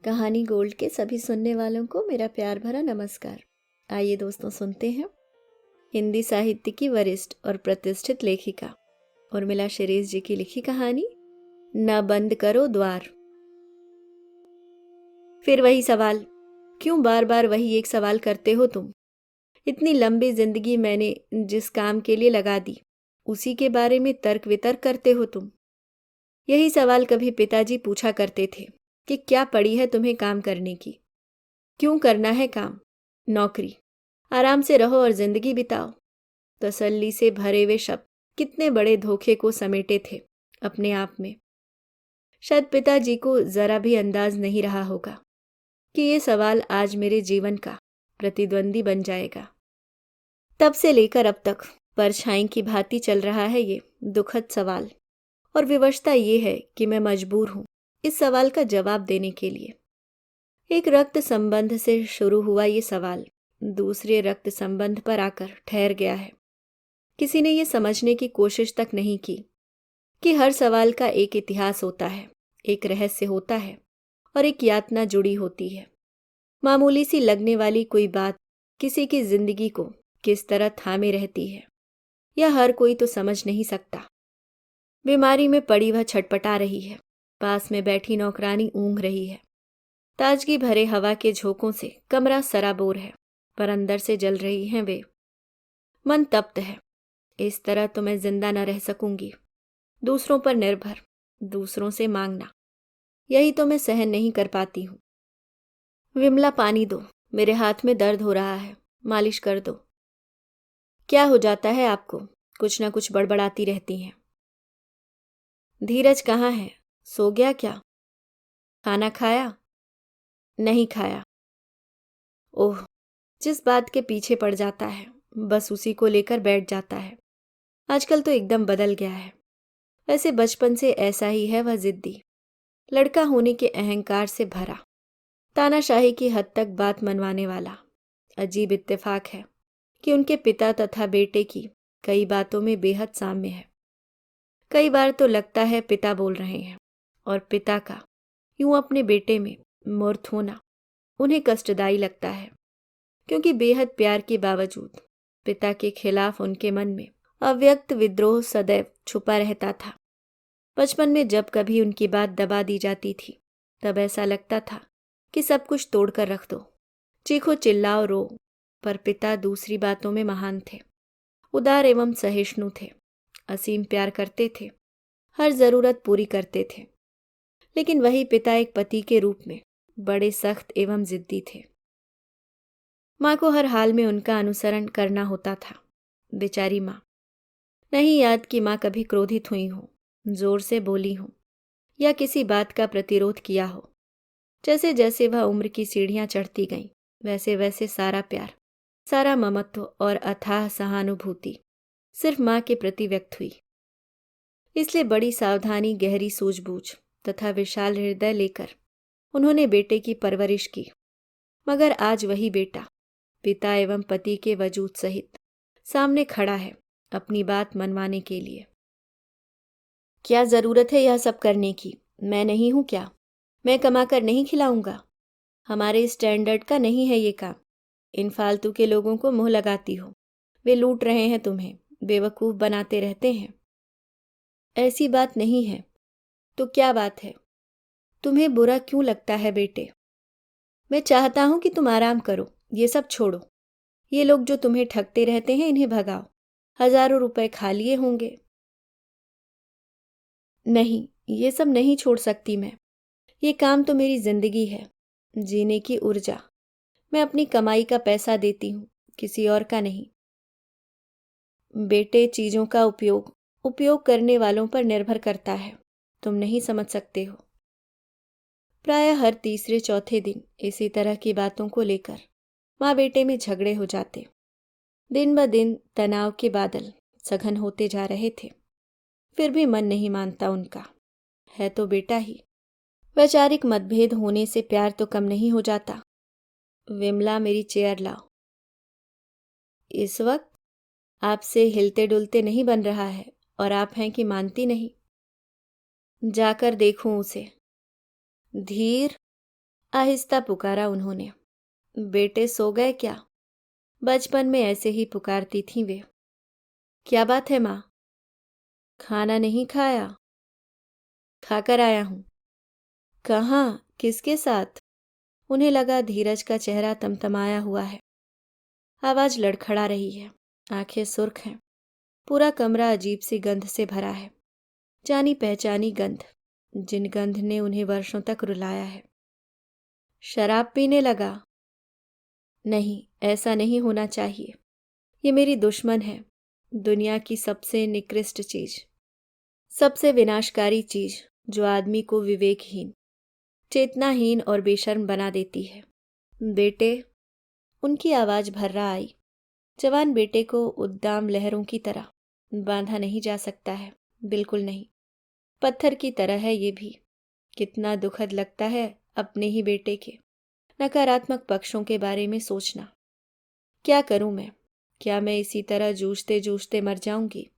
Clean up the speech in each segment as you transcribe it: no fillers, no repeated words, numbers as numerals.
कहानी गोल्ड के सभी सुनने वालों को मेरा प्यार भरा नमस्कार। आइए दोस्तों सुनते हैं हिंदी साहित्य की वरिष्ठ और प्रतिष्ठित लेखिका उर्मिला शिरीष जी की लिखी कहानी न बंद करो द्वार। फिर वही सवाल, क्यों बार बार वही एक सवाल करते हो तुम? इतनी लंबी जिंदगी मैंने जिस काम के लिए लगा दी उसी के बारे में तर्क वितर्क करते हो तुम। यही सवाल कभी पिताजी पूछा करते थे कि क्या पड़ी है तुम्हें काम करने की, क्यों करना है काम, नौकरी, आराम से रहो और जिंदगी बिताओ। तसल्ली से भरे हुए शब्द कितने बड़े धोखे को समेटे थे अपने आप में। शायद पिताजी को जरा भी अंदाज नहीं रहा होगा कि ये सवाल आज मेरे जीवन का प्रतिद्वंदी बन जाएगा। तब से लेकर अब तक परछाई की भांति चल रहा है ये दुखद सवाल, और विवशता ये है कि मैं मजबूर हूं इस सवाल का जवाब देने के लिए। एक रक्त संबंध से शुरू हुआ ये सवाल दूसरे रक्त संबंध पर आकर ठहर गया है। किसी ने ये समझने की कोशिश तक नहीं की कि हर सवाल का एक इतिहास होता है, एक रहस्य होता है और एक यातना जुड़ी होती है। मामूली सी लगने वाली कोई बात किसी की जिंदगी को किस तरह थामे रहती है, यह हर कोई तो समझ नहीं सकता। बीमारी में पड़ी वह छटपटा रही है, पास में बैठी नौकरानी ऊँघ रही है। ताजगी भरे हवा के झोंकों से कमरा सराबोर है, पर अंदर से जल रही हैं वे। मन तप्त है, इस तरह तो मैं जिंदा न रह सकूंगी। दूसरों पर निर्भर, दूसरों से मांगना, यही तो मैं सहन नहीं कर पाती हूँ। विमला पानी दो, मेरे हाथ में दर्द हो रहा है, मालिश कर दो। क्या हो जाता है आपको? कुछ न कुछ बड़बड़ाती रहती हैं। धीरज कहाँ है? सो गया क्या? खाना खाया? नहीं खाया। ओह, जिस बात के पीछे पड़ जाता है बस उसी को लेकर बैठ जाता है। आजकल तो एकदम बदल गया है। वैसे बचपन से ऐसा ही है वह जिद्दी, लड़का होने के अहंकार से भरा, तानाशाही की हद तक बात मनवाने वाला। अजीब इत्तेफाक है कि उनके पिता तथा बेटे की कई बातों में बेहद साम्य है। कई बार तो लगता है पिता बोल रहे हैं और पिता का यूं अपने बेटे में मूर्त होना उन्हें कष्टदायी लगता है, क्योंकि बेहद प्यार के बावजूद पिता के खिलाफ उनके मन में अव्यक्त विद्रोह सदैव छुपा रहता था। बचपन में जब कभी उनकी बात दबा दी जाती थी तब ऐसा लगता था कि सब कुछ तोड़कर रख दो, चीखो चिल्लाओ रो। पर पिता दूसरी बातों में महान थे, उदार एवं सहिष्णु थे, असीम प्यार करते थे, हर जरूरत पूरी करते थे। लेकिन वही पिता एक पति के रूप में बड़े सख्त एवं जिद्दी थे। माँ को हर हाल में उनका अनुसरण करना होता था। बेचारी माँ, नहीं याद कि माँ कभी क्रोधित हुई हो, जोर से बोली हो या किसी बात का प्रतिरोध किया हो। जैसे जैसे वह उम्र की सीढ़ियाँ चढ़ती गईं, वैसे वैसे सारा प्यार, सारा ममत्व और अथाह सहानुभूति सिर्फ माँ के प्रति व्यक्त हुई। इसलिए बड़ी सावधानी, गहरी सूझबूझ तथा विशाल हृदय लेकर उन्होंने बेटे की परवरिश की। मगर आज वही बेटा पिता एवं पति के वजूद सहित सामने खड़ा है अपनी बात मनवाने के लिए। क्या जरूरत है यह सब करने की? मैं नहीं हूं क्या? मैं कमाकर नहीं खिलाऊंगा? हमारे स्टैंडर्ड का नहीं है ये काम। इन फालतू के लोगों को मुंह लगाती हो, वे लूट रहे हैं तुम्हें, बेवकूफ बनाते रहते हैं। ऐसी बात नहीं है तो क्या बात है? तुम्हें बुरा क्यों लगता है बेटे? मैं चाहता हूं कि तुम आराम करो, ये सब छोड़ो। ये लोग जो तुम्हें ठगते रहते हैं इन्हें भगाओ, हजारों रुपए खा लिए होंगे। नहीं, ये सब नहीं छोड़ सकती मैं। ये काम तो मेरी जिंदगी है, जीने की ऊर्जा। मैं अपनी कमाई का पैसा देती हूँ, किसी और का नहीं। बेटे, चीजों का उपयोग करने वालों पर निर्भर करता है, तुम नहीं समझ सकते हो। प्राय हर तीसरे चौथे दिन इसी तरह की बातों को लेकर माँ बेटे में झगड़े हो जाते। दिन ब दिन तनाव के बादल सघन होते जा रहे थे, फिर भी मन नहीं मानता उनका। है तो बेटा ही। वैचारिक मतभेद होने से प्यार तो कम नहीं हो जाता। विमला, मेरी चेयर लाओ। इस वक्त आपसे हिलते डुलते नहीं बन रहा है और आप हैं कि मानती नहीं। जाकर देखूं उसे। धीर, आहिस्ता पुकारा उन्होंने। बेटे सो गए क्या? बचपन में ऐसे ही पुकारती थीं वे। क्या बात है माँ? खाना नहीं खाया? खाकर आया हूँ। कहाँ? किसके साथ? उन्हें लगा धीरज का चेहरा तमतमाया हुआ है। आवाज लड़खड़ा रही है, आंखें सुर्ख हैं। पूरा कमरा अजीब सी गंध से भरा है, जानी पहचानी गंध, जिन गंध ने उन्हें वर्षों तक रुलाया है। शराब पीने लगा? नहीं, ऐसा नहीं होना चाहिए। ये मेरी दुश्मन है, दुनिया की सबसे निकृष्ट चीज, सबसे विनाशकारी चीज, जो आदमी को विवेकहीन, चेतनाहीन और बेशर्म बना देती है। बेटे, उनकी आवाज भर्रा आई। जवान बेटे को उद्दाम लहरों की तरह बांधा नहीं जा सकता है, बिल्कुल नहीं। पत्थर की तरह है ये भी। कितना दुखद लगता है अपने ही बेटे के नकारात्मक पक्षों के बारे में सोचना। क्या करूं मैं? क्या मैं इसी तरह जूझते जूझते मर जाऊंगी?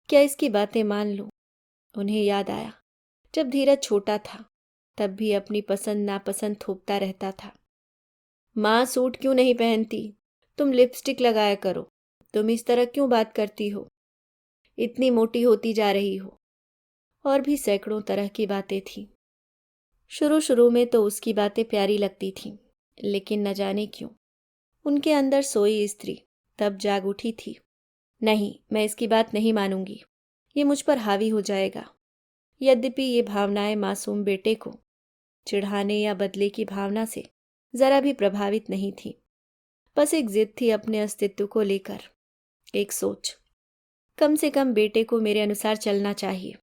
क्या इसकी बातें मान लूं? उन्हें याद आया, जब धीरज छोटा था तब भी अपनी पसंद नापसंद थोपता रहता था। माँ सूट क्यों नहीं पहनती? तुम लिपस्टिक लगाया करो। तुम इस तरह क्यों बात करती हो? इतनी मोटी होती जा रही हो। और भी सैकड़ों तरह की बातें थीं। शुरू शुरू में तो उसकी बातें प्यारी लगती थीं, लेकिन न जाने क्यों उनके अंदर सोई स्त्री तब जाग उठी थी। नहीं, मैं इसकी बात नहीं मानूंगी। ये मुझ पर हावी हो जाएगा। यद्यपि ये भावनाएं मासूम बेटे को चिढ़ाने या बदले की भावना से जरा भी प्रभावित नहीं थी। बस एक जिद थी अपने अस्तित्व को लेकर, एक सोच। कम से कम बेटे को मेरे अनुसार चलना चाहिए।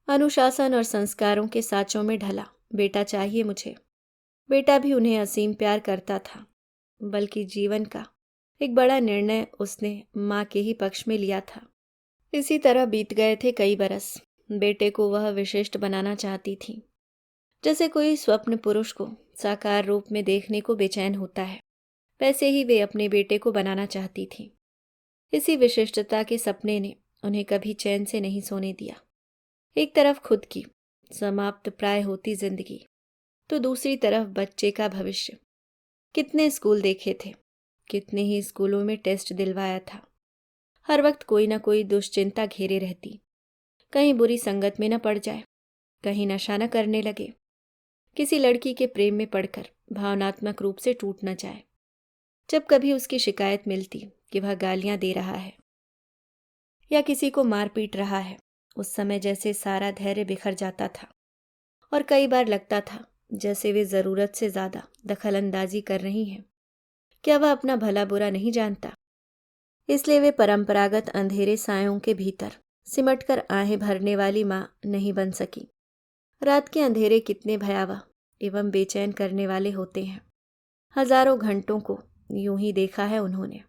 अनुशासन और संस्कारों के साँचों में ढला बेटा चाहिए मुझे। बेटा भी उन्हें असीम प्यार करता था, बल्कि जीवन का एक बड़ा निर्णय उसने माँ के ही पक्ष में लिया था। इसी तरह बीत गए थे कई बरस। बेटे को वह विशिष्ट बनाना चाहती थी, जैसे कोई स्वप्न पुरुष को साकार रूप में देखने को बेचैन होता है, वैसे ही वे अपने बेटे को बनाना चाहती थी। इसी विशिष्टता के सपने ने उन्हें कभी चैन से नहीं सोने दिया। एक तरफ खुद की समाप्त प्राय होती जिंदगी, तो दूसरी तरफ बच्चे का भविष्य। कितने स्कूल देखे थे, कितने ही स्कूलों में टेस्ट दिलवाया था। हर वक्त कोई ना कोई दुश्चिंता घेरे रहती। कहीं बुरी संगत में न पड़ जाए, कहीं नशा न करने लगे, किसी लड़की के प्रेम में पड़कर भावनात्मक रूप से टूट न जाए। जब कभी उसकी शिकायत मिलती कि वह गालियां दे रहा है या किसी को मार पीट रहा है, उस समय जैसे सारा धैर्य बिखर जाता था और कई बार लगता था जैसे वे जरूरत से ज्यादा दखल अंदाजी कर रही हैं। क्या वह अपना भला बुरा नहीं जानता? इसलिए वे परंपरागत अंधेरे सायों के भीतर सिमटकर आहें भरने वाली माँ नहीं बन सकी। रात के अंधेरे कितने भयावह एवं बेचैन करने वाले होते हैं। हजारों घंटों को यूं ही देखा है उन्होंने।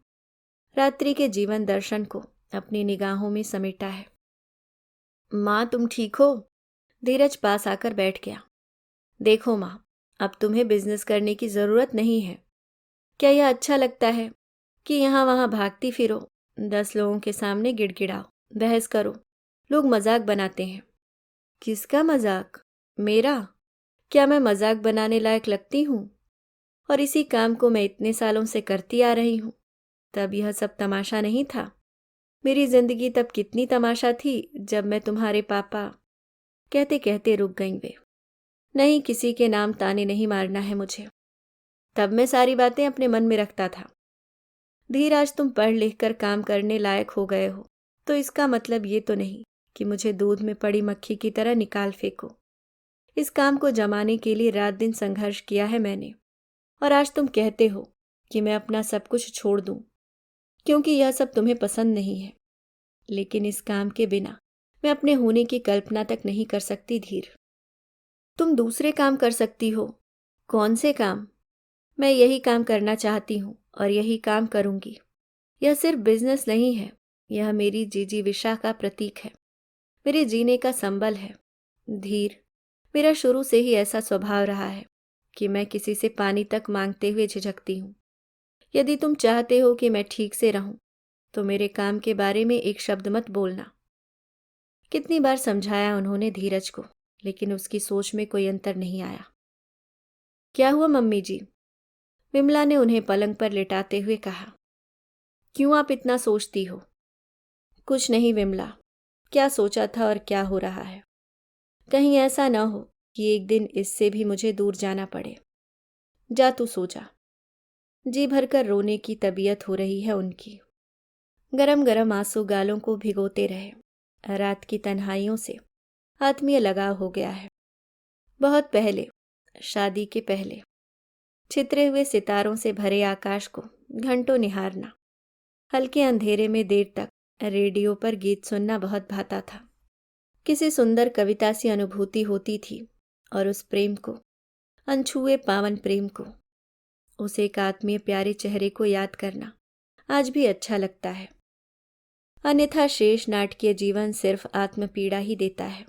रात्रि के जीवन दर्शन को अपनी निगाहों में समेटा है। माँ, तुम ठीक हो? धीरज पास आकर बैठ गया। देखो माँ, अब तुम्हें बिजनेस करने की जरूरत नहीं है। क्या यह अच्छा लगता है कि यहाँ वहाँ भागती फिरो, 10 लोगों के सामने गिड़गिड़ाओ, बहस करो? लोग मजाक बनाते हैं। किसका मजाक? मेरा? क्या मैं मजाक बनाने लायक लगती हूँ? और इसी काम को मैं इतने सालों से करती आ रही हूँ। तब यह सब तमाशा नहीं था। मेरी जिंदगी तब कितनी तमाशा थी जब मैं तुम्हारे पापा। कहते कहते रुक गईं वे। नहीं, किसी के नाम ताने नहीं मारना है मुझे। तब मैं सारी बातें अपने मन में रखता था। धीर, आज तुम पढ़ लिख कर काम करने लायक हो गए हो, तो इसका मतलब ये तो नहीं कि मुझे दूध में पड़ी मक्खी की तरह निकाल फेंको। इस काम को जमाने के लिए रात दिन संघर्ष किया है मैंने, और आज तुम कहते हो कि मैं अपना सब कुछ छोड़ दूं, क्योंकि यह सब तुम्हें पसंद नहीं है। लेकिन इस काम के बिना मैं अपने होने की कल्पना तक नहीं कर सकती धीर। तुम दूसरे काम कर सकती हो। कौन से काम? मैं यही काम करना चाहती हूँ और यही काम करूंगी। यह सिर्फ बिजनेस नहीं है, यह मेरी जिजीविषा का प्रतीक है, मेरे जीने का संबल है। धीर, मेरा शुरू से ही ऐसा स्वभाव रहा है कि मैं किसी से पानी तक मांगते हुए झिझकती हूँ। यदि तुम चाहते हो कि मैं ठीक से रहूं, तो मेरे काम के बारे में एक शब्द मत बोलना। कितनी बार समझाया उन्होंने धीरज को, लेकिन उसकी सोच में कोई अंतर नहीं आया। क्या हुआ मम्मी जी? विमला ने उन्हें पलंग पर लिटाते हुए कहा। क्यों आप इतना सोचती हो? कुछ नहीं विमला, क्या सोचा था और क्या हो रहा है। कहीं ऐसा न हो कि एक दिन इससे भी मुझे दूर जाना पड़े। जा तू सो जा। जी भरकर रोने की तबीयत हो रही है उनकी। गरम गरम आंसू गालों को भिगोते रहे। रात की तन्हाइयों से आत्मीय लगाव हो गया है। बहुत पहले, शादी के पहले, छितरे हुए सितारों से भरे आकाश को घंटों निहारना, हल्के अंधेरे में देर तक रेडियो पर गीत सुनना बहुत भाता था। किसी सुंदर कविता सी अनुभूति होती थी और उस प्रेम को, अनछुए पावन प्रेम को, उस एक आत्मीय प्यारे चेहरे को याद करना आज भी अच्छा लगता है। अन्यथा शेष नाटकीय जीवन सिर्फ आत्मपीड़ा ही देता है।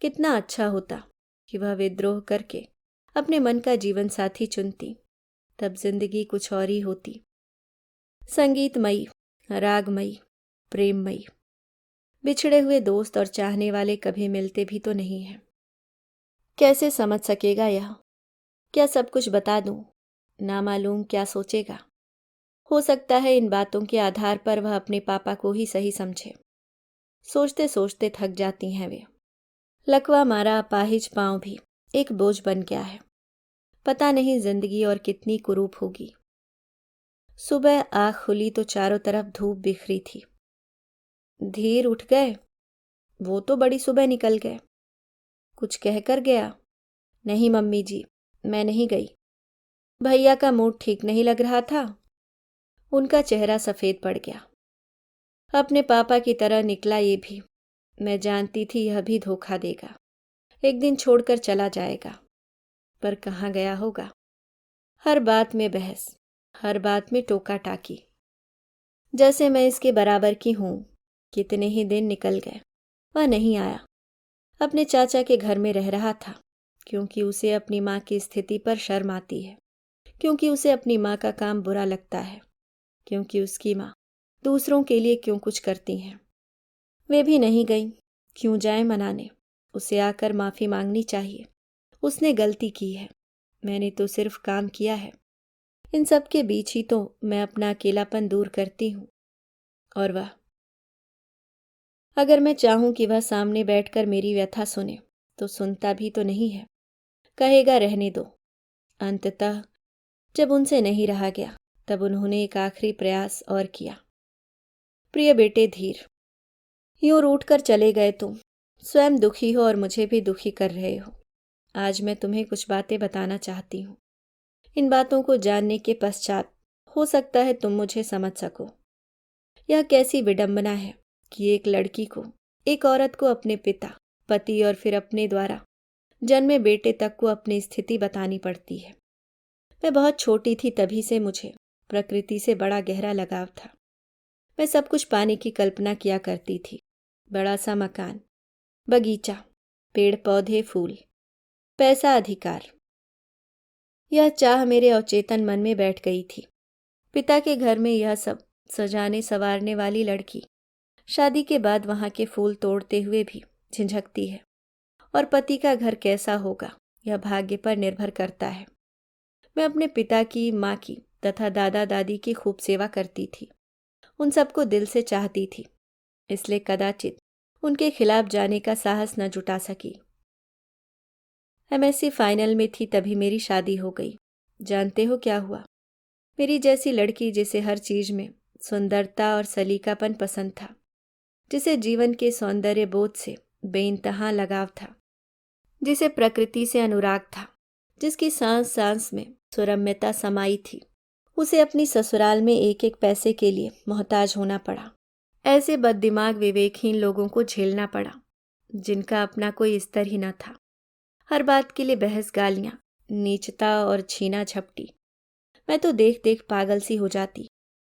कितना अच्छा होता कि वह विद्रोह करके अपने मन का जीवन साथी चुनती, तब जिंदगी कुछ और ही होती। संगीतमयी, रागमयी, प्रेममयी। बिछड़े हुए दोस्त और चाहने वाले कभी मिलते भी तो नहीं हैं। कैसे समझ सकेगा यह? क्या सब कुछ बता दूं? नामालूम क्या सोचेगा। हो सकता है इन बातों के आधार पर वह अपने पापा को ही सही समझे। सोचते सोचते थक जाती हैं वे। लकवा मारा अपाहिज पांव भी एक बोझ बन गया है। पता नहीं जिंदगी और कितनी कुरूप होगी। सुबह आँख खुली तो चारों तरफ धूप बिखरी थी। धीर उठ गए? वो तो बड़ी सुबह निकल गए। कुछ कहकर गया? नहीं मम्मी जी, मैं नहीं गई। भैया का मूड ठीक नहीं लग रहा था। उनका चेहरा सफेद पड़ गया। अपने पापा की तरह निकला ये भी। मैं जानती थी यह भी धोखा देगा, एक दिन छोड़कर चला जाएगा। पर कहाँ गया होगा। हर बात में बहस, हर बात में टोका टाकी, जैसे मैं इसके बराबर की हूं। कितने ही दिन निकल गए, वह नहीं आया। अपने चाचा के घर में रह रहा था, क्योंकि उसे अपनी माँ की स्थिति पर शर्म आती है, क्योंकि उसे अपनी माँ का काम बुरा लगता है, क्योंकि उसकी माँ दूसरों के लिए क्यों कुछ करती हैं। वे भी नहीं गई, क्यों जाए मनाने। उसे आकर माफ़ी मांगनी चाहिए। उसने गलती की है, मैंने तो सिर्फ काम किया है। इन सब के बीच ही तो मैं अपना अकेलापन दूर करती हूँ। और वह, अगर मैं चाहूँ कि वह सामने बैठकर मेरी व्यथा सुने, तो सुनता भी तो नहीं है। कहेगा रहने दो। अंततः जब उनसे नहीं रहा गया, तब उन्होंने एक आखिरी प्रयास और किया। प्रिय बेटे धीर, यूं रूठ कर चले गए तुम। स्वयं दुखी हो और मुझे भी दुखी कर रहे हो। आज मैं तुम्हें कुछ बातें बताना चाहती हूँ। इन बातों को जानने के पश्चात हो सकता है तुम मुझे समझ सको। यह कैसी विडंबना है कि एक लड़की को, एक औरत को अपने पिता, पति और फिर अपने द्वारा जन्मे बेटे तक को अपनी स्थिति बतानी पड़ती है। मैं बहुत छोटी थी, तभी से मुझे प्रकृति से बड़ा गहरा लगाव था। मैं सब कुछ पाने की कल्पना किया करती थी। बड़ा सा मकान, बगीचा, पेड़ पौधे, फूल, पैसा, अधिकार। यह चाह मेरे अवचेतन मन में बैठ गई थी। पिता के घर में यह सब सजाने संवारने वाली लड़की शादी के बाद वहां के फूल तोड़ते हुए भी झिझकती है। और पति का घर कैसा होगा, यह भाग्य पर निर्भर करता है। मैं अपने पिता की, माँ की तथा दादा दादी की खूब सेवा करती थी। उन सबको दिल से चाहती थी, इसलिए कदाचित उनके खिलाफ जाने का साहस न जुटा सकी। एमएससी फाइनल में थी तभी मेरी शादी हो गई। जानते हो क्या हुआ? मेरी जैसी लड़की, जिसे हर चीज में सुंदरता और सलीकापन पसंद था, जिसे जीवन के सौंदर्य बोध से बेइंतहा लगाव था, जिसे प्रकृति से अनुराग था, जिसकी सांस सांस में सुरम्यता समाई थी, उसे अपनी ससुराल में एक एक पैसे के लिए मोहताज होना पड़ा। ऐसे बददिमाग विवेकहीन लोगों को झेलना पड़ा, जिनका अपना कोई स्तर ही न था। हर बात के लिए बहस, गालियां, नीचता और छीना झपटी। मैं तो देख देख पागल सी हो जाती।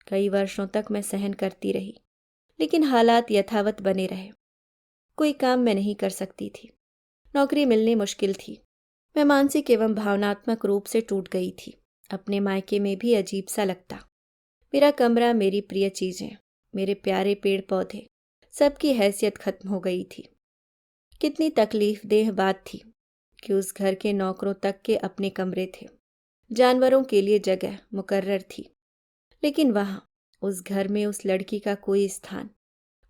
कई वर्षों तक मैं सहन करती रही, लेकिन हालात यथावत बने रहे। कोई काम मैं नहीं कर सकती थी। नौकरी मिलनी मुश्किल थी। मैं मानसिक एवं भावनात्मक रूप से टूट गई थी। अपने मायके में भी अजीब सा लगता। मेरा कमरा, मेरी प्रिय चीजें, मेरे प्यारे पेड़ पौधे, सबकी हैसियत खत्म हो गई थी। कितनी तकलीफ देह बात थी कि उस घर के नौकरों तक के अपने कमरे थे, जानवरों के लिए जगह मुकर्रर थी। लेकिन वहाँ उस घर में उस लड़की का कोई स्थान,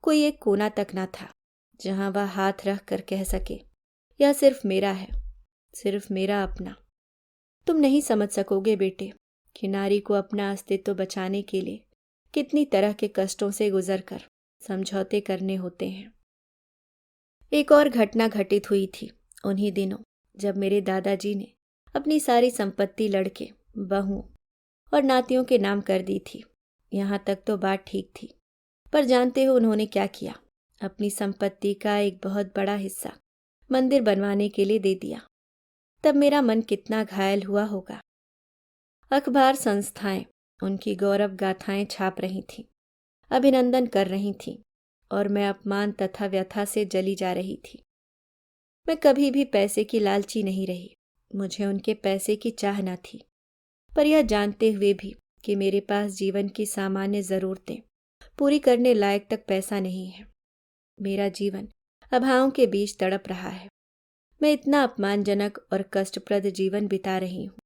कोई एक कोना तक न था जहाँ वह हाथ रख कर कह सके, यह सिर्फ मेरा है, सिर्फ मेरा अपना। तुम नहीं समझ सकोगे बेटे कि नारी को अपना अस्तित्व बचाने के लिए कितनी तरह के कष्टों से गुजरकर समझौते करने होते हैं। एक और घटना घटित हुई थी उन्हीं दिनों, जब मेरे दादाजी ने अपनी सारी संपत्ति लड़के, बहुओं और नातियों के नाम कर दी थी। यहाँ तक तो बात ठीक थी, पर जानते हो उन्होंने क्या किया? अपनी संपत्ति का एक बहुत बड़ा हिस्सा मंदिर बनवाने के लिए दे दिया। तब मेरा मन कितना घायल हुआ होगा। अखबार संस्थाएं उनकी गौरव गाथाएं छाप रही थीं, अभिनंदन कर रही थीं, और मैं अपमान तथा व्यथा से जली जा रही थी। मैं कभी भी पैसे की लालची नहीं रही, मुझे उनके पैसे की चाह न थी, पर यह जानते हुए भी कि मेरे पास जीवन की सामान्य ज़रूरतें पूरी करने लायक तक पैसा नहीं है। मेरा जीवन अभावों के बीच तड़प रहा है। मैं इतना अपमानजनक और कष्टप्रद जीवन बिता रही हूँ।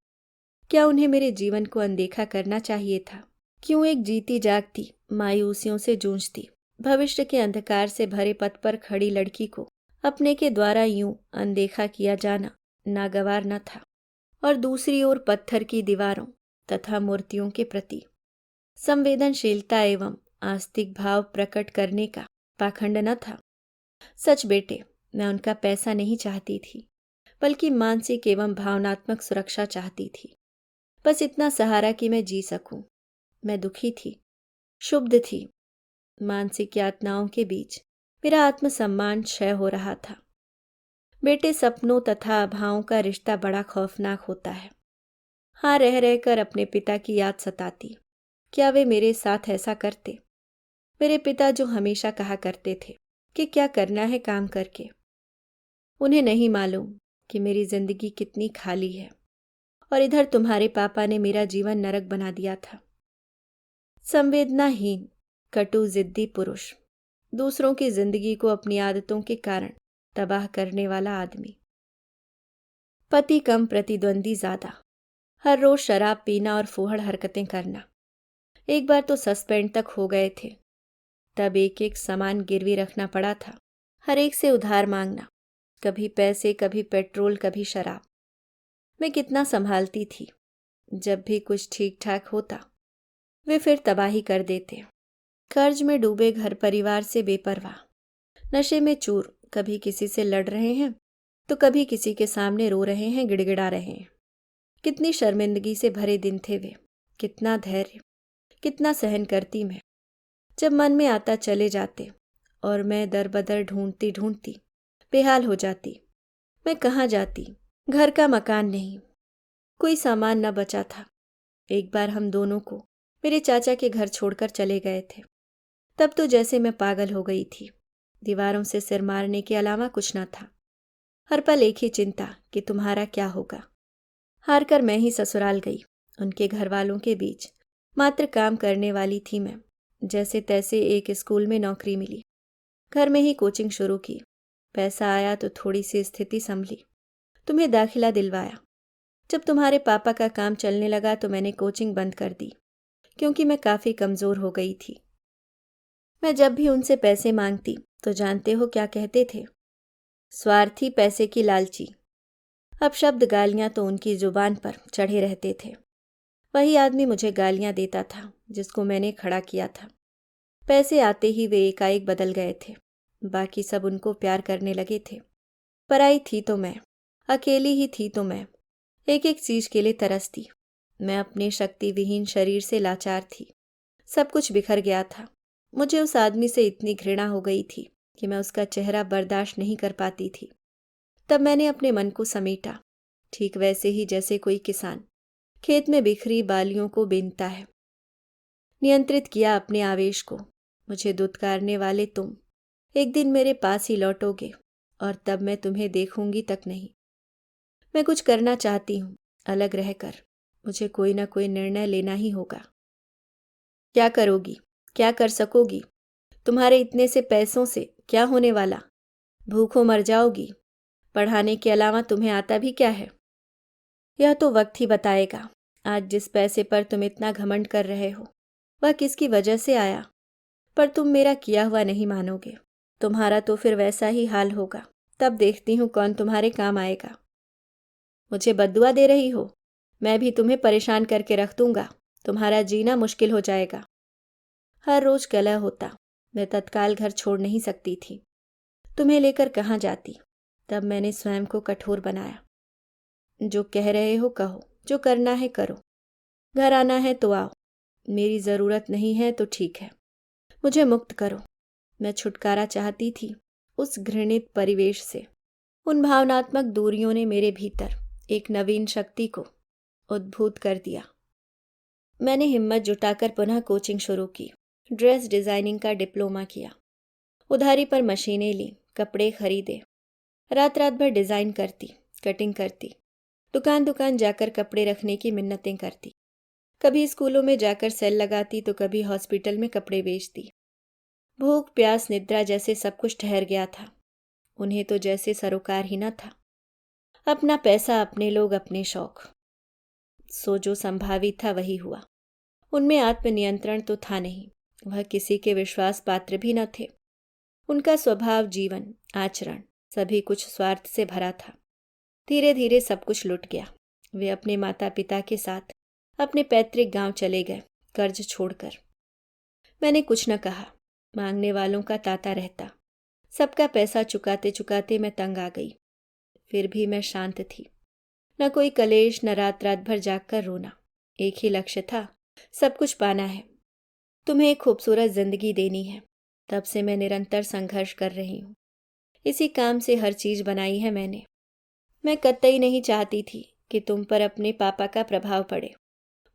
क्या उन्हें मेरे जीवन को अनदेखा करना चाहिए था? क्यों एक जीती जागती मायूसियों से जूझती, भविष्य के अंधकार से भरे पथ पर खड़ी लड़की को अपने के द्वारा यूं अनदेखा किया जाना नागवार न था? और दूसरी ओर पत्थर की दीवारों तथा मूर्तियों के प्रति संवेदनशीलता एवं आस्तिक भाव प्रकट करने का पाखंड न था? सच बेटे, मैं उनका पैसा नहीं चाहती थी, बल्कि मानसिक एवं भावनात्मक सुरक्षा चाहती थी। बस इतना सहारा कि मैं जी सकूं। मैं दुखी थी, क्षुब्ध थी। मानसिक यातनाओं के बीच मेरा आत्मसम्मान क्षय हो रहा था। बेटे, सपनों तथा अभावों का रिश्ता बड़ा खौफनाक होता है। हाँ, रह रहकर अपने पिता की याद सताती। क्या वे मेरे साथ ऐसा करते? मेरे पिता जो हमेशा कहा करते थे कि क्या करना है काम करके। उन्हें नहीं मालूम कि मेरी जिंदगी कितनी खाली है, और इधर तुम्हारे पापा ने मेरा जीवन नरक बना दिया था। संवेदनाहीन, कटु, जिद्दी पुरुष, दूसरों की जिंदगी को अपनी आदतों के कारण तबाह करने वाला आदमी। पति कम, प्रतिद्वंदी ज्यादा, हर रोज शराब पीना और फूहड़ हरकतें करना। एक बार तो सस्पेंड तक हो गए थे। तब एक एक सामान गिरवी रखना पड़ा था, हर एक से उधार मांगना, कभी पैसे, कभी पेट्रोल, कभी शराब। मैं कितना संभालती थी। जब भी कुछ ठीक ठाक होता, वे फिर तबाही कर देते। कर्ज में डूबे घर परिवार से बेपरवाह, नशे में चूर, कभी किसी से लड़ रहे हैं तो कभी किसी के सामने रो रहे हैं, गिड़गिड़ा रहे हैं। कितनी शर्मिंदगी से भरे दिन थे वे। कितना धैर्य, कितना सहन करती मैं। जब मन में आता चले जाते, और मैं दर बदर ढूंढती ढूंढती बेहाल हो जाती। मैं कहाँ जाती? घर का मकान नहीं, कोई सामान न बचा था। एक बार हम दोनों को मेरे चाचा के घर छोड़कर चले गए थे। तब तो जैसे मैं पागल हो गई थी। दीवारों से सिर मारने के अलावा कुछ न था। हर पल एक ही चिंता कि तुम्हारा क्या होगा। हार कर मैं ही ससुराल गई। उनके घर वालों के बीच मात्र काम करने वाली थी मैं। जैसे तैसे एक स्कूल में नौकरी मिली। घर में ही कोचिंग शुरू की। पैसा आया तो थोड़ी सी स्थिति संभली। तुम्हें दाखिला दिलवाया। जब तुम्हारे पापा का काम चलने लगा तो मैंने कोचिंग बंद कर दी, क्योंकि मैं काफ़ी कमज़ोर हो गई थी। मैं जब भी उनसे पैसे मांगती तो जानते हो क्या कहते थे? स्वार्थी, पैसे की लालची। अब शब्द गालियां तो उनकी जुबान पर चढ़े रहते थे। वही आदमी मुझे गालियां देता था जिसको मैंने खड़ा किया था। पैसे आते ही वे एकाएक बदल गए थे। बाकी सब उनको प्यार करने लगे थे। पराई थी तो मैं, अकेली ही थी तो मैं, एक एक चीज के लिए तरसती। मैं अपने शक्ति विहीन शरीर से लाचार थी। सब कुछ बिखर गया था। मुझे उस आदमी से इतनी घृणा हो गई थी कि मैं उसका चेहरा बर्दाश्त नहीं कर पाती थी। तब मैंने अपने मन को समेटा, ठीक वैसे ही जैसे कोई किसान खेत में बिखरी बालियों को बीनता है। नियंत्रित किया अपने आवेश को। मुझे दुत्कारने वाले तुम एक दिन मेरे पास ही लौटोगे, और तब मैं तुम्हें देखूंगी तक नहीं। मैं कुछ करना चाहती हूँ, अलग रहकर। मुझे कोई ना कोई निर्णय लेना ही होगा। क्या करोगी? क्या कर सकोगी? तुम्हारे इतने से पैसों से क्या होने वाला? भूखों मर जाओगी। पढ़ाने के अलावा तुम्हें आता भी क्या है? यह तो वक्त ही बताएगा। आज जिस पैसे पर तुम इतना घमंड कर रहे हो वह किसकी वजह से आया, पर तुम मेरा किया हुआ नहीं मानोगे। तुम्हारा तो फिर वैसा ही हाल होगा। तब देखती हूँ कौन तुम्हारे काम आएगा। मुझे बद्दुआ दे रही हो? मैं भी तुम्हें परेशान करके रख दूंगा। तुम्हारा जीना मुश्किल हो जाएगा। हर रोज कलह होता। मैं तत्काल घर छोड़ नहीं सकती थी। तुम्हें लेकर कहाँ जाती? तब मैंने स्वयं को कठोर बनाया। जो कह रहे हो कहो, जो करना है करो। घर आना है तो आओ, मेरी ज़रूरत नहीं है तो ठीक है। मुझे मुक्त करो। मैं छुटकारा चाहती थी उस घृणित परिवेश से। उन भावनात्मक दूरियों ने मेरे भीतर एक नवीन शक्ति को उद्भूत कर दिया। मैंने हिम्मत जुटाकर पुनः कोचिंग शुरू की। ड्रेस डिज़ाइनिंग का डिप्लोमा किया। उधारी पर मशीनें ली, कपड़े खरीदे। रात रात भर डिज़ाइन करती, कटिंग करती। दुकान दुकान जाकर कपड़े रखने की मिन्नतें करती। कभी स्कूलों में जाकर सेल लगाती तो कभी हॉस्पिटल में कपड़े बेचती। भूख प्यास निद्रा जैसे सब कुछ ठहर गया था। उन्हें तो जैसे सरोकार ही न था। अपना पैसा, अपने लोग, अपने शौक। सो जो संभावित था वही हुआ। उनमें आत्मनियंत्रण तो था नहीं। वह किसी के विश्वास पात्र भी न थे। उनका स्वभाव, जीवन, आचरण सभी कुछ स्वार्थ से भरा था। धीरे धीरे सब कुछ लुट गया। वे अपने माता पिता के साथ अपने पैतृक गांव चले गए, कर्ज छोड़कर। मैंने कुछ न कहा। मांगने वालों का तांता रहता। सबका पैसा चुकाते चुकाते मैं तंग आ गई। फिर भी मैं शांत थी। न कोई कलेश, न रात रात भर जागकर रोना। एक ही लक्ष्य था, सब कुछ पाना है। तुम्हें एक खूबसूरत जिंदगी देनी है। तब से मैं निरंतर संघर्ष कर रही हूँ। इसी काम से हर चीज बनाई है मैंने। मैं कतई नहीं चाहती थी कि तुम पर अपने पापा का प्रभाव पड़े,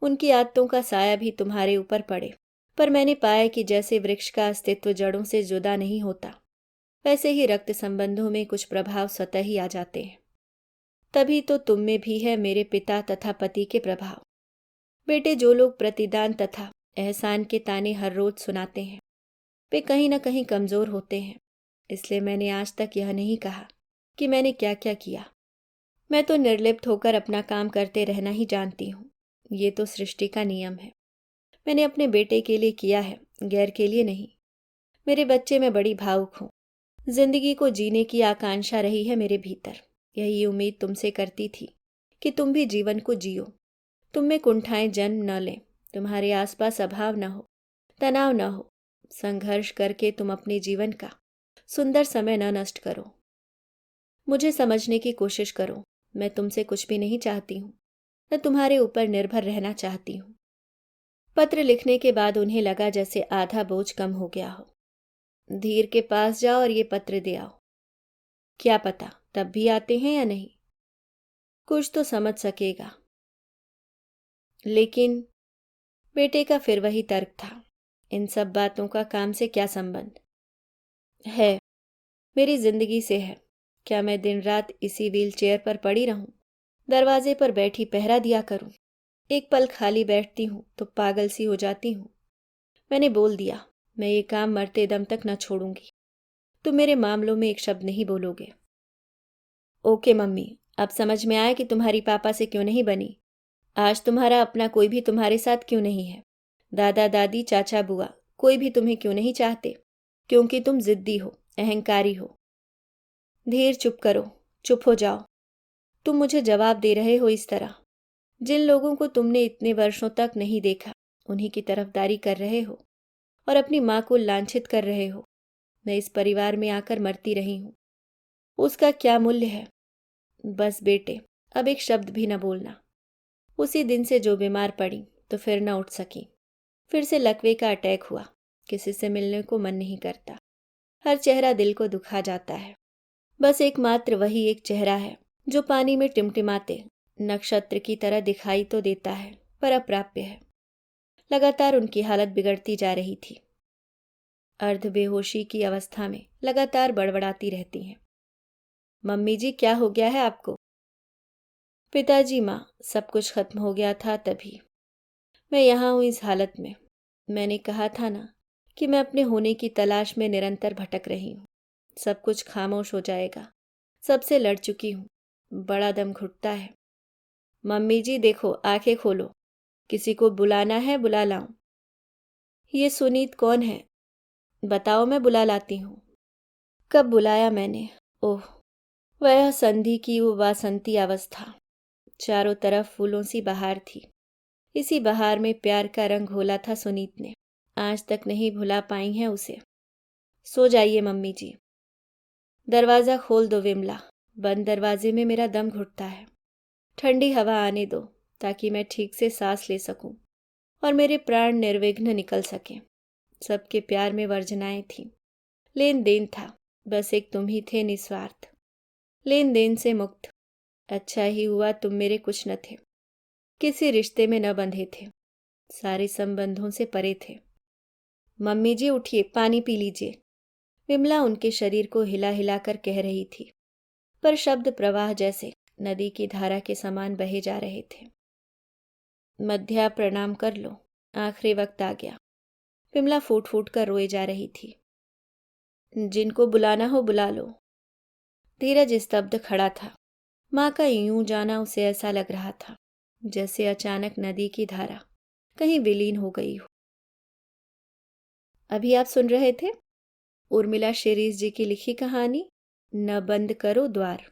उनकी आदतों का साया भी तुम्हारे ऊपर पड़े। पर मैंने पाया कि जैसे वृक्ष का अस्तित्व जड़ों से जुदा नहीं होता, वैसे ही रक्त संबंधों में कुछ प्रभाव स्वतः ही आ जाते हैं। तभी तो तुम में भी है मेरे पिता तथा पति के प्रभाव। बेटे, जो लोग प्रतिदान तथा एहसान के ताने हर रोज सुनाते हैं, वे कहीं न कहीं कमजोर होते हैं। इसलिए मैंने आज तक यह नहीं कहा कि मैंने क्या क्या किया। मैं तो निर्लिप्त होकर अपना काम करते रहना ही जानती हूँ। ये तो सृष्टि का नियम है। मैंने अपने बेटे के लिए किया है, गैर के लिए नहीं। मेरे बच्चे, मैं बड़ी भावुक हूँ। जिंदगी को जीने की आकांक्षा रही है मेरे भीतर। यही उम्मीद तुमसे करती थी कि तुम भी जीवन को जियो। तुम में कुंठाएं जन्म न लें, तुम्हारे आसपास अभाव न हो, तनाव न हो। संघर्ष करके तुम अपने जीवन का सुंदर समय न नष्ट करो। मुझे समझने की कोशिश करो। मैं तुमसे कुछ भी नहीं चाहती हूँ, न तुम्हारे ऊपर निर्भर रहना चाहती हूँ। पत्र लिखने के बाद उन्हें लगा जैसे आधा बोझ कम हो गया हो। धीर के पास जाओ और ये पत्र दे आओ। क्या पता तब भी आते हैं या नहीं, कुछ तो समझ सकेगा। लेकिन बेटे का फिर वही तर्क था। इन सब बातों का काम से क्या संबंध है? मेरी जिंदगी से है। क्या मैं दिन रात इसी व्हील चेयर पर पड़ी रहूं, दरवाजे पर बैठी पहरा दिया करूं? एक पल खाली बैठती हूं तो पागल सी हो जाती हूं। मैंने बोल दिया, मैं ये काम मरते दम तक न छोड़ूंगी। तुम मेरे मामलों में एक शब्द नहीं बोलोगे। ओके मम्मी, अब समझ में आया कि तुम्हारी पापा से क्यों नहीं बनी। आज तुम्हारा अपना कोई भी तुम्हारे साथ क्यों नहीं है। दादा दादी, चाचा बुआ, कोई भी तुम्हें क्यों नहीं चाहते? क्योंकि तुम जिद्दी हो, अहंकारी हो। धीर, चुप करो, चुप हो जाओ। तुम मुझे जवाब दे रहे हो इस तरह। जिन लोगों को तुमने इतने वर्षों तक नहीं देखा, उन्हीं की तरफदारी कर रहे हो और अपनी माँ को लांछित कर रहे हो। मैं इस परिवार में आकर मरती रही हूँ, उसका क्या मूल्य है? बस बेटे, अब एक शब्द भी न बोलना। उसी दिन से जो बीमार पड़ी तो फिर न उठ सकी। फिर से लकवे का अटैक हुआ। किसी से मिलने को मन नहीं करता। हर चेहरा दिल को दुखा जाता है। बस एकमात्र वही एक चेहरा है जो पानी में टिमटिमाते नक्षत्र की तरह दिखाई तो देता है, पर अप्राप्य है। लगातार उनकी हालत बिगड़ती जा रही थी। अर्ध बेहोशी की अवस्था में लगातार बड़बड़ाती रहती हैं। मम्मी जी, क्या हो गया है आपको? पिताजी, माँ, सब कुछ खत्म हो गया था तभी। मैं यहाँ हूँ इस हालत में। मैंने कहा था ना कि मैं अपने होने की तलाश में निरंतर भटक रही हूँ। सब कुछ खामोश हो जाएगा, सबसे लड़ चुकी हूँ, बड़ा दम घुटता है। मम्मी जी देखो, आंखें खोलो, किसी को बुलाना है बुला लाऊं? ये सुनीत कौन है? बताओ, मैं बुला लाती हूँ। कब बुलाया मैंने? ओह, वह संधि की वो वासंती अवस्था। चारों तरफ फूलों सी बहार थी। इसी बहार में प्यार का रंग घोला था सुनीत ने। आज तक नहीं भुला पाई हैं उसे। सो जाइए मम्मी जी। दरवाज़ा खोल दो विमला, बंद दरवाजे में मेरा दम घुटता है। ठंडी हवा आने दो ताकि मैं ठीक से सांस ले सकूं और मेरे प्राण निर्विघ्न निकल सकें। सबके प्यार में वर्जनाएं थीं। लेन देन था, बस एक तुम ही थे निस्वार्थ। लेन देन से मुक्त। अच्छा ही हुआ तुम मेरे कुछ न थे, किसी रिश्ते में न बंधे थे, सारे संबंधों से परे थे। मम्मी जी उठिए, पानी पी लीजिए। विमला उनके शरीर को हिला हिलाकर कह रही थी, पर शब्द प्रवाह जैसे नदी की धारा के समान बहे जा रहे थे। मध्या प्रणाम कर लो, आखिरी वक्त आ गया। विमला फूट फूट कर रोए जा रही थी। जिनको बुलाना हो बुला लो। धीरज स्तब्ध खड़ा था। माँ का यूं जाना उसे ऐसा लग रहा था जैसे अचानक नदी की धारा कहीं विलीन हो गई हो। अभी आप सुन रहे थे उर्मिला शिरीष जी की लिखी कहानी न बंद करो द्वार।